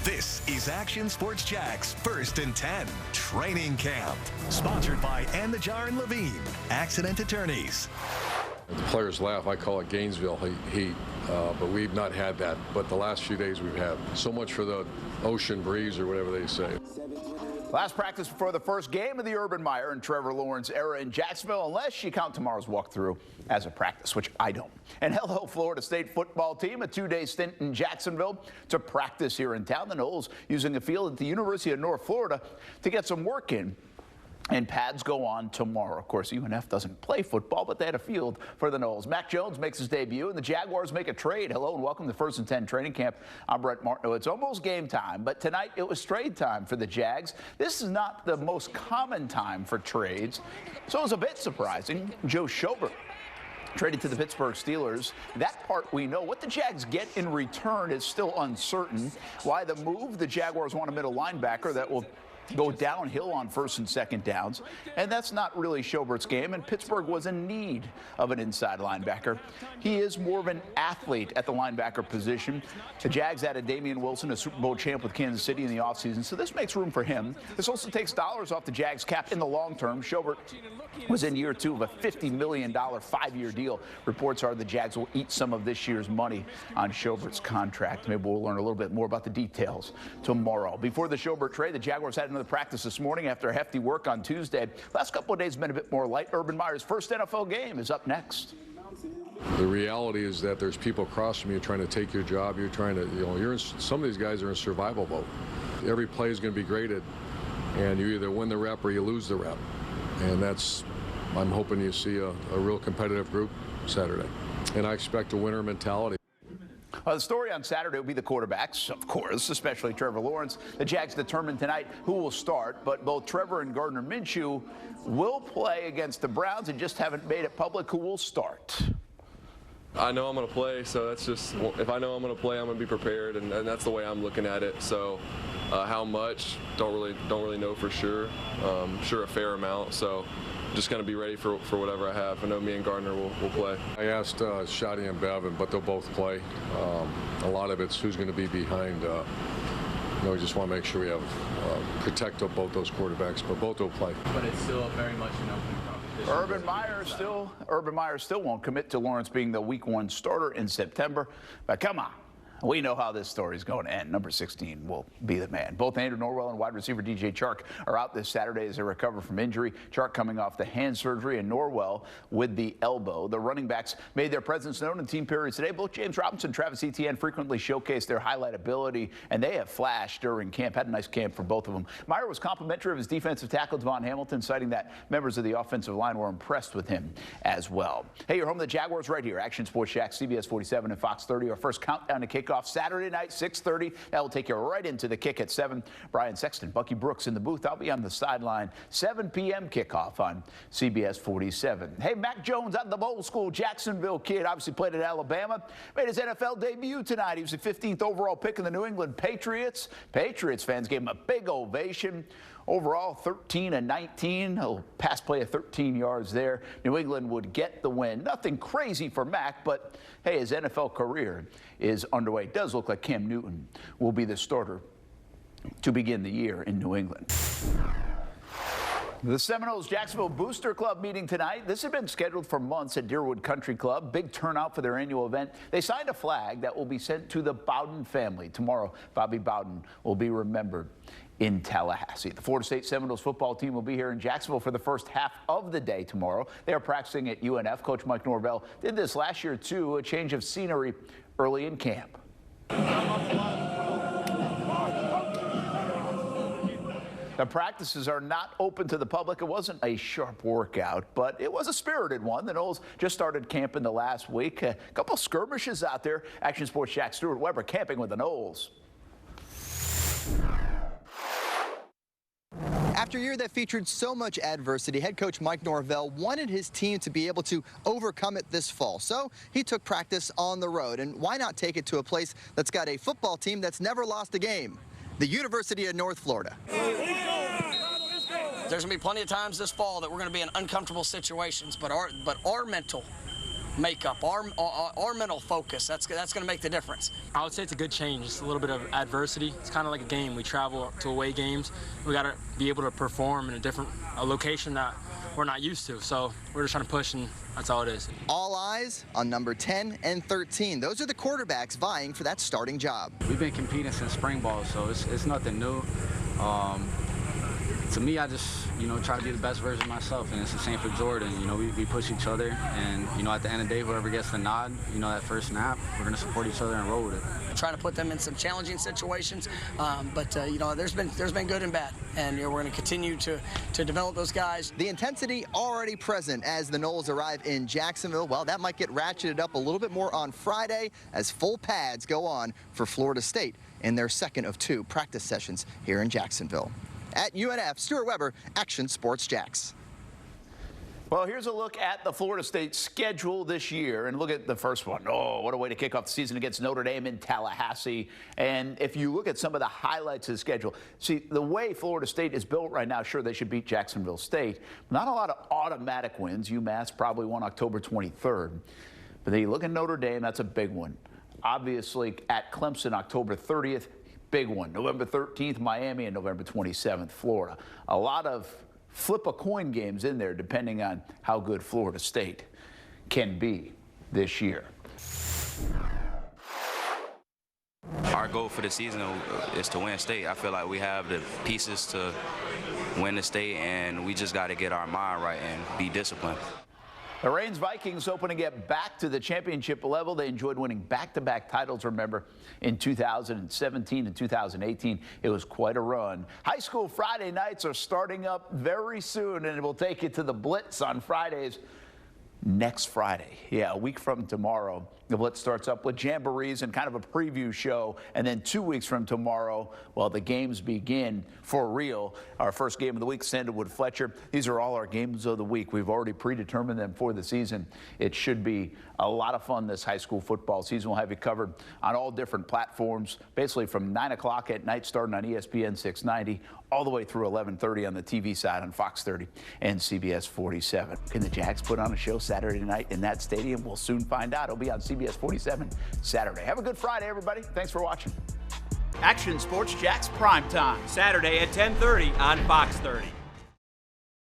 This is Action Sports Jax First and 10 Training Camp. Sponsored by And the Jar and Levine, Accident Attorneys. The players laugh. I call it Gainesville heat, but we've not had that. But the last few days we've had so much for the ocean breeze or whatever they say. Last practice before the first game of the Urban Meyer and Trevor Lawrence era in Jacksonville, unless you count tomorrow's walkthrough as a practice, which I don't. And hello, Florida State football team, a two-day stint in Jacksonville to practice here in town. The Noles using a field at the University of North Florida to get some work in. And pads go on tomorrow. Of course, UNF doesn't play football, but they had a field for the Noles. Mac Jones makes his debut, and the Jaguars make a trade. Hello and welcome to First and 10 Training Camp. I'm Brett Martineau. It's almost game time, but tonight it was trade time for the Jags. This is not the most common time for trades, so it was a bit surprising. Joe Schobert traded to the Pittsburgh Steelers. That part we know. What the Jags get in return is still uncertain. Why the move? The Jaguars want a middle linebacker that will go downhill on first and second downs, and that's not really Schobert's game, and Pittsburgh was in need of an inside linebacker. He is more of an athlete at the linebacker position. The Jags added Damian Wilson, a Super Bowl champ with Kansas City in the offseason, so this makes room for him. This also takes dollars off the Jags cap in the long term. Schobert was in year 2 of a $50 million 5-year deal. Reports are the Jags will eat some of this year's money on Schobert's contract. Maybe we'll learn a little bit more about the details tomorrow. Before the Schobert trade, the Jaguars had another practice this morning after a hefty work on Tuesday. Last couple of days have been a bit more light. Urban Meyer's first NFL game is up next. The reality is that there's people across from you trying to take your job. You're trying to, some of these guys are in survival mode. Every play is going to be graded, and you either win the rep or you lose the rep. And I'm hoping you see a real competitive group Saturday. And I expect a winner mentality. The story on Saturday will be the quarterbacks, of course, especially Trevor Lawrence. The Jags determine tonight who will start, but both Trevor and Gardner Minshew will play against the Browns and just haven't made it public who will start. I know I'm going to play, so that's just, if I know I'm going to play, I'm going to be prepared, and that's the way I'm looking at it. So how much, don't really know for sure. Sure a fair amount, so just going to be ready for whatever I have. I know me and Gardner will play. I asked Shotty and Bevan, but they'll both play. A lot of it's who's going to be behind. We just want to make sure we have protect both those quarterbacks, but both will play. But it's still very much an open competition. Urban Meyer still won't commit to Lawrence being the Week 1 starter in September. But come on. We know how this story is going to end. Number 16 will be the man. Both Andrew Norwell and wide receiver DJ Chark are out this Saturday as they recover from injury. Chark coming off the hand surgery and Norwell with the elbow. The running backs made their presence known in team periods today. Both James Robinson and Travis Etienne frequently showcased their highlight ability, and they have flashed during camp. Had a nice camp for both of them. Meyer was complimentary of his defensive tackle, Devon Hamilton, citing that members of the offensive line were impressed with him as well. Hey, you're home to the Jaguars right here. Action Sports Jax, CBS 47 and Fox 30. Our first countdown to kickoff Saturday night, 6:30. That will take you right into the kick at 7. Brian Sexton, Bucky Brooks in the booth. I'll be on the sideline. 7 p.m. kickoff on CBS 47. Hey, Mac Jones out of the old school Jacksonville kid. Obviously played at Alabama. Made his NFL debut tonight. He was the 15th overall pick in the New England Patriots. Patriots fans gave him a big ovation. Overall, 13-19, a pass play of 13 yards there. New England would get the win. Nothing crazy for Mac, but hey, his NFL career is underway. It does look like Cam Newton will be the starter to begin the year in New England. The Seminoles Jacksonville Booster Club meeting tonight. This had been scheduled for months at Deerwood Country Club. Big turnout for their annual event. They signed a flag that will be sent to the Bowden family. Tomorrow, Bobby Bowden will be remembered in Tallahassee. The Florida State Seminoles football team will be here in Jacksonville for the first half of the day tomorrow. They are practicing at UNF. Coach Mike Norvell did this last year, too, a change of scenery early in camp. The practices are not open to the public. It wasn't a sharp workout, but it was a spirited one. The Noles just started camping the last week. A couple skirmishes out there. Action Sports Jack Stewart Weber camping with the Noles. After a year that featured so much adversity, head coach Mike Norvell wanted his team to be able to overcome it this fall. So he took practice on the road. And why not take it to a place that's got a football team that's never lost a game? The University of North Florida. There's going to be plenty of times this fall that we're going to be in uncomfortable situations, but our mental makeup, our mental focus. That's going to make the difference. I would say it's a good change. It's a little bit of adversity. It's kind of like a game. We travel to away games. We got to be able to perform in a location that we're not used to. So we're just trying to push, and that's all it is. All eyes on number 10 and 13. Those are the quarterbacks vying for that starting job. We've been competing since spring ball, so it's nothing new. To me, I just, try to be the best version of myself, and it's the same for Jordan. We push each other, and, at the end of the day, whoever gets the nod, that first snap, we're going to support each other and roll with it. Trying to put them in some challenging situations, but there's been good and bad, and we're going to continue to develop those guys. The intensity already present as the Noles arrive in Jacksonville. Well, that might get ratcheted up a little bit more on Friday as full pads go on for Florida State in their second of 2 practice sessions here in Jacksonville. At UNF, Stuart Weber, Action Sports Jacks. Well, here's a look at the Florida State schedule this year, and look at the first one. Oh, what a way to kick off the season against Notre Dame in Tallahassee. And if you look at some of the highlights of the schedule, see, the way Florida State is built right now, sure, they should beat Jacksonville State. Not a lot of automatic wins. UMass probably won October 23rd. But then you look at Notre Dame, that's a big one. Obviously, at Clemson, October 30th, big one. November 13th, Miami, and November 27th, Florida. A lot of flip a coin games in there depending on how good Florida State can be this year. Our goal for the season is to win state. I feel like we have the pieces to win the state, and we just got to get our mind right and be disciplined. The Reigns Vikings hoping to get back to the championship level. They enjoyed winning back-to-back titles, remember, in 2017 and 2018. It was quite a run. High school Friday nights are starting up very soon, and it will take you to the Blitz on Fridays next Friday. Yeah, a week from tomorrow. The Blitz starts up with jamborees and kind of a preview show, and then 2 weeks from tomorrow, well, the games begin for real. Our first game of the week, Sandalwood-Fletcher. These are all our games of the week. We've already predetermined them for the season. It should be a lot of fun this high school football season. We'll have you covered on all different platforms, basically from 9 o'clock at night, starting on ESPN 690, all the way through 11:30 on the TV side on Fox 30 and CBS 47. Can the Jags put on a show Saturday night in that stadium? We'll soon find out. It'll be on CBS 47 Saturday. Have a good Friday, everybody. Thanks for watching. Action Sports Jacks Primetime, Saturday at 10:30 on Fox 30.